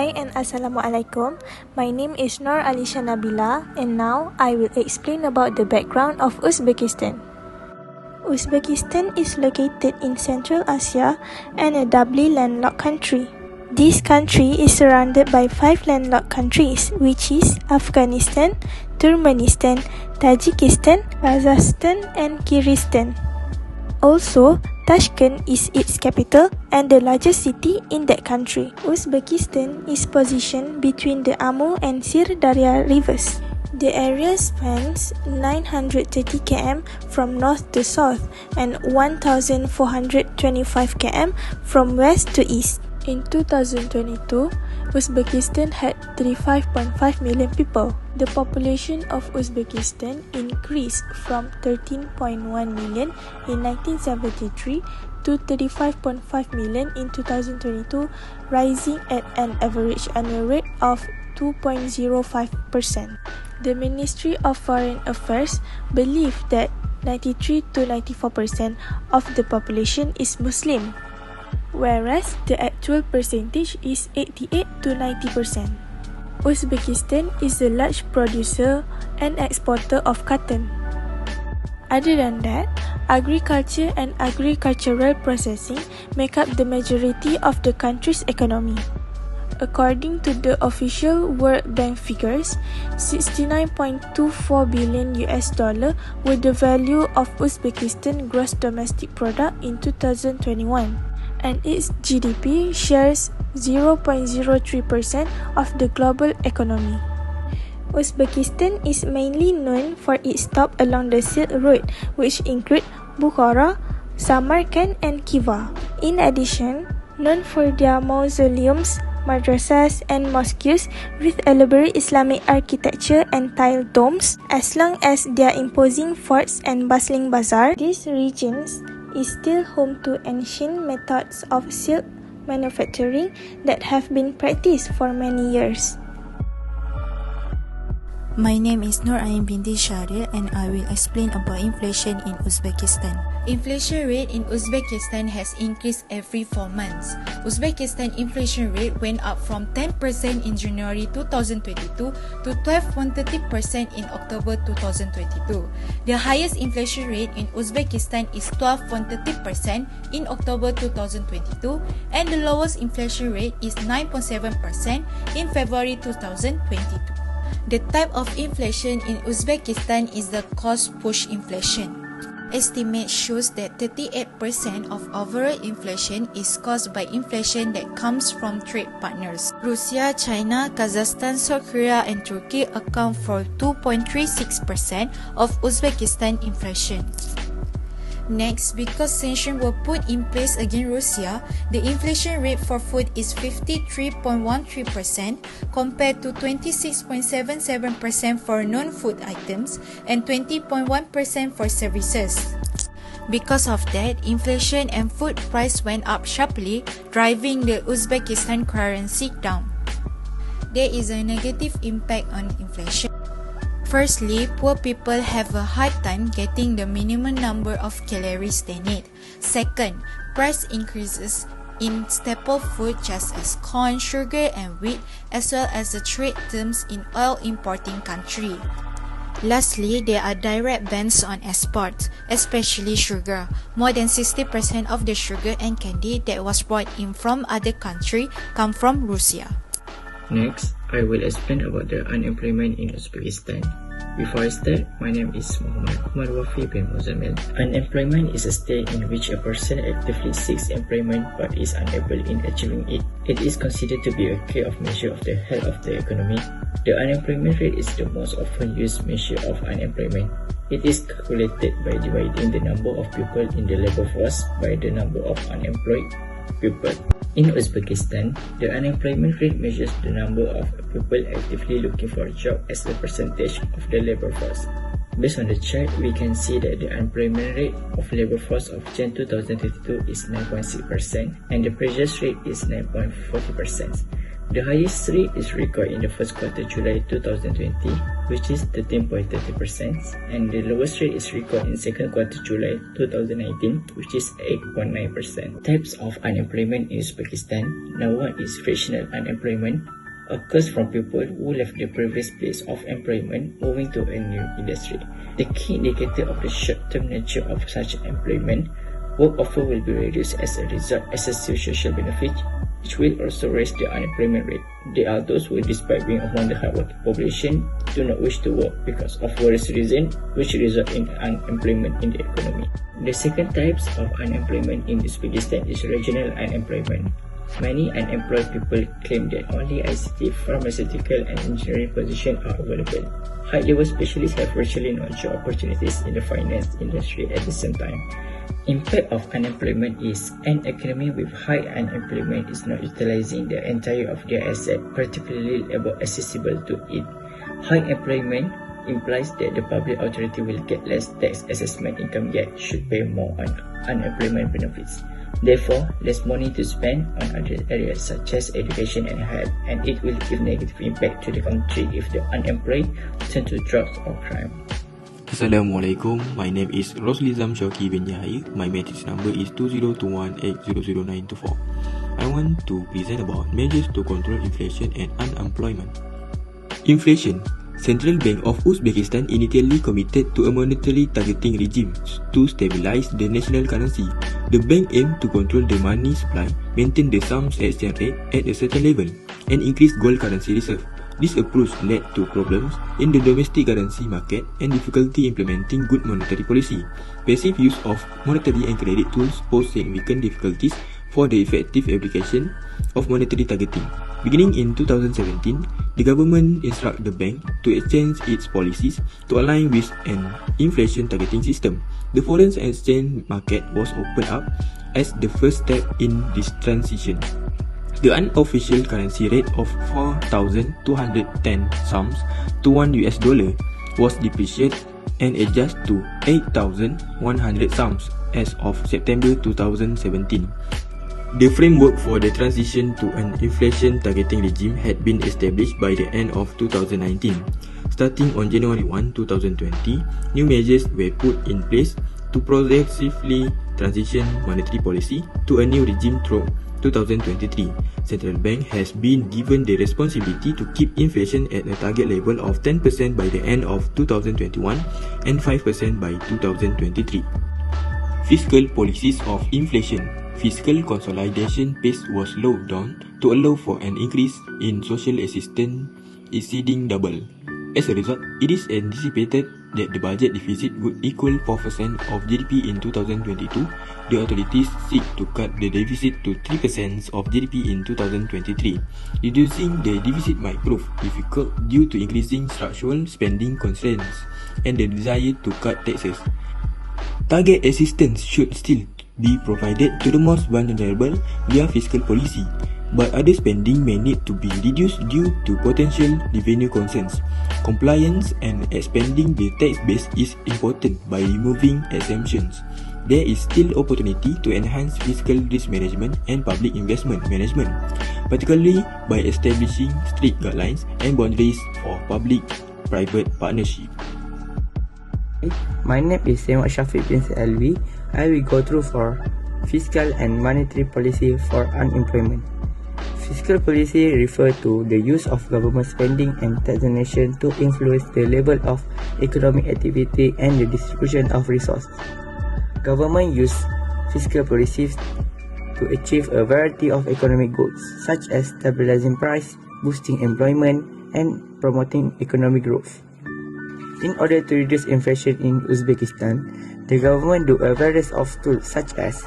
Hi and Assalamualaikum. My name is Nur Alisha Nabila and now I will explain about the background of Uzbekistan. Uzbekistan is located in Central Asia and a doubly landlocked country. This country is surrounded by 5 landlocked countries, which is Afghanistan, Turkmenistan, Tajikistan, Kazakhstan and Kyrgyzstan. Also, Tashkent is its capital and the largest city in that country. Uzbekistan is positioned between the Amu and Sir Darya rivers. The area spans 930 km from north to south and 1,425 km from west to east. In 2022, Uzbekistan had 35.5 million people. The population of Uzbekistan increased from 13.1 million in 1973 to 35.5 million in 2022, rising at an average annual rate of 2.05%. The Ministry of Foreign Affairs believes that 93 to 94% of the population is Muslim, whereas the actual percentage is 88 to 90%. Uzbekistan is a large producer and exporter of cotton. Other than that, agriculture and agricultural processing make up the majority of the country's economy. According to the official World Bank figures, $69.24 billion were the value of Uzbekistan gross domestic product in 2021. And its GDP shares 0.03% of the global economy. Uzbekistan is mainly known for its stop along the Silk Road, which include Bukhara, Samarkand and Khiva. In addition, known for their mausoleums, madrasas and mosques with elaborate Islamic architecture and tiled domes, as long as their imposing forts and bustling bazaar, these regions is still home to ancient methods of silk manufacturing that have been practiced for many years. My name is Nur Ain binti Shahrir and I will explain about inflation in Uzbekistan. Inflation rate in Uzbekistan has increased every 4 months. Uzbekistan inflation rate went up from 10% in January 2022 to 12.30% in October 2022. The highest inflation rate in Uzbekistan is 12.30% in October 2022 and the lowest inflation rate is 9.7% in February 2022. The type of inflation in Uzbekistan is the cost-push inflation. Estimate shows that 38% of overall inflation is caused by inflation that comes from trade partners. Russia, China, Kazakhstan, South Korea and Turkey account for 2.36% of Uzbekistan inflation. Next, because sanctions were put in place against Russia, the inflation rate for food is 53.13% compared to 26.77% for non-food items and 20.1% for services. Because of that, inflation and food price went up sharply, driving the Uzbekistan currency down. There is a negative impact on inflation. Firstly, poor people have a hard time getting the minimum number of calories they need. Second, price increases in staple food such as corn, sugar and wheat, as well as the trade terms in oil importing country. Lastly, there are direct bans on exports, especially sugar. More than 60% of the sugar and candy that was brought in from other countries come from Russia. Next, I will explain about the unemployment in Uzbekistan. Before I start, my name is Muhammad Wafi bin Muzamil. Unemployment is a state in which a person actively seeks employment but is unable in achieving it. It is considered to be a key of measure of the health of the economy. The unemployment rate is the most often used measure of unemployment. It is calculated by dividing the number of people in the labor force by the number of unemployed people. In Uzbekistan, the unemployment rate measures the number of people actively looking for a job as a percentage of the labor force. Based on the chart, we can see that the unemployment rate of labor force of Jan 2022 is 9.6% and the previous rate is 9.40%. The highest rate is recorded in the first quarter July 2020, which is 13.30%, and the lowest rate is recorded in second quarter July 2019, which is 8.9%. Types of unemployment in Uzbekistan. Number one is fractional unemployment, occurs from people who left the previous place of employment moving to a new industry. The key indicator of the short-term nature of such employment, work offer will be reduced as a result excessive social benefits, which will also raise the unemployment rate. There are those who, despite being among the hardworking population, do not wish to work because of various reasons, which result in unemployment in the economy. The second types of unemployment in Uzbekistan is regional unemployment. Many unemployed people claim that only ICT, pharmaceutical, and engineering positions are available. High-level specialists have virtually no job opportunities in the finance industry at the same time. Impact of unemployment is an economy with high unemployment is not utilizing the entire of their asset, particularly labor accessible to it. High employment implies that the public authority will get less tax assessment income yet should pay more on unemployment benefits. Therefore, less money to spend on other areas such as education and health, and it will give negative impact to the country if the unemployed turn to drugs or crime. Assalamualaikum, my name is Roslizam Shoki bin Yahya. My matrix number is 2021800924. I want to present about measures to control inflation and unemployment. Inflation. Central Bank of Uzbekistan initially committed to a monetary targeting regime to stabilize the national currency. The bank aimed to control the money supply, maintain the sums exchange rate at a certain level, and increase gold currency reserve. This approach led to problems in the domestic currency market and difficulty implementing good monetary policy. Passive use of monetary and credit tools posed significant difficulties for the effective application of monetary targeting. Beginning in 2017, the government instructed the bank to exchange its policies to align with an inflation targeting system. The foreign exchange market was opened up as the first step in this transition. The unofficial currency rate of 4,210 sums to $1 was depreciated and adjusted to 8,100 sums as of September 2017. The framework for the transition to an inflation targeting regime had been established by the end of 2019. Starting on January 1, 2020, new measures were put in place to progressively transition monetary policy to a new regime through 2023. Central Bank has been given the responsibility to keep inflation at a target level of 10% by the end of 2021 and 5% by 2023. Fiscal policies of inflation. Fiscal consolidation pace was slowed down to allow for an increase in social assistance exceeding double. As a result, it is anticipated that the budget deficit would equal 4% of GDP in 2022. The authorities seek to cut the deficit to 3% of GDP in 2023. Reducing the deficit might prove difficult due to increasing structural spending constraints and the desire to cut taxes. Target assistance should still be provided to the most vulnerable via fiscal policy, but other spending may need to be reduced due to potential revenue concerns. Compliance and expanding the tax base is important by removing exemptions. There is still opportunity to enhance fiscal risk management and public investment management, particularly by establishing strict guidelines and boundaries for public-private partnership. My name is Semak Shafiq bin Alwi. I will go through for fiscal and monetary policy for unemployment. Fiscal policy refers to the use of government spending and taxation to influence the level of economic activity and the distribution of resources. Government use fiscal policies to achieve a variety of economic goals, such as stabilizing price, boosting employment, and promoting economic growth. In order to reduce inflation in Uzbekistan, the government do a variety of tools such as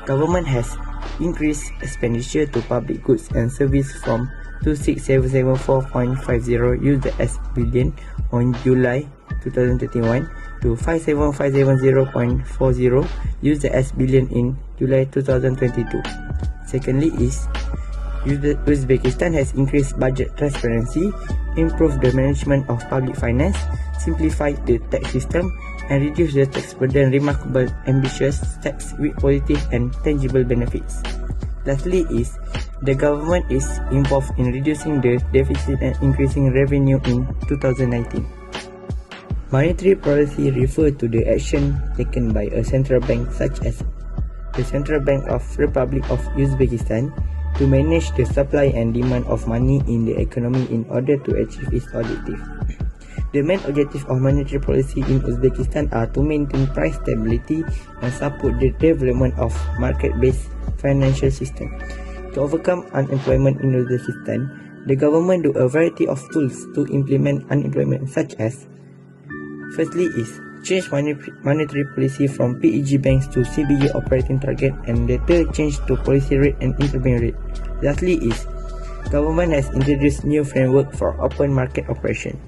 government has increased expenditure to public goods and service from 26774.50 US billion on July 2021 to 57570.40 US billion in July 2022. Secondly is Uzbekistan has increased budget transparency, improved the management of public finance, simplified the tax system, and reduced the tax burden. Remarkable ambitious steps with positive and tangible benefits. Lastly is The government is involved in reducing the deficit and increasing revenue in 2019. Monetary policy refers to the action taken by a central bank such as the Central Bank of Republic of Uzbekistan to manage the supply and demand of money in the economy in order to achieve its objective. The main objectives of monetary policy in Uzbekistan are to maintain price stability and support the development of market-based financial system. To overcome unemployment in Uzbekistan, the government do a variety of tools to implement unemployment, such as firstly is change monetary policy from PEG banks to CBU operating target and later change to policy rate and implement rate. Lastly is government has introduced new framework for open market operation.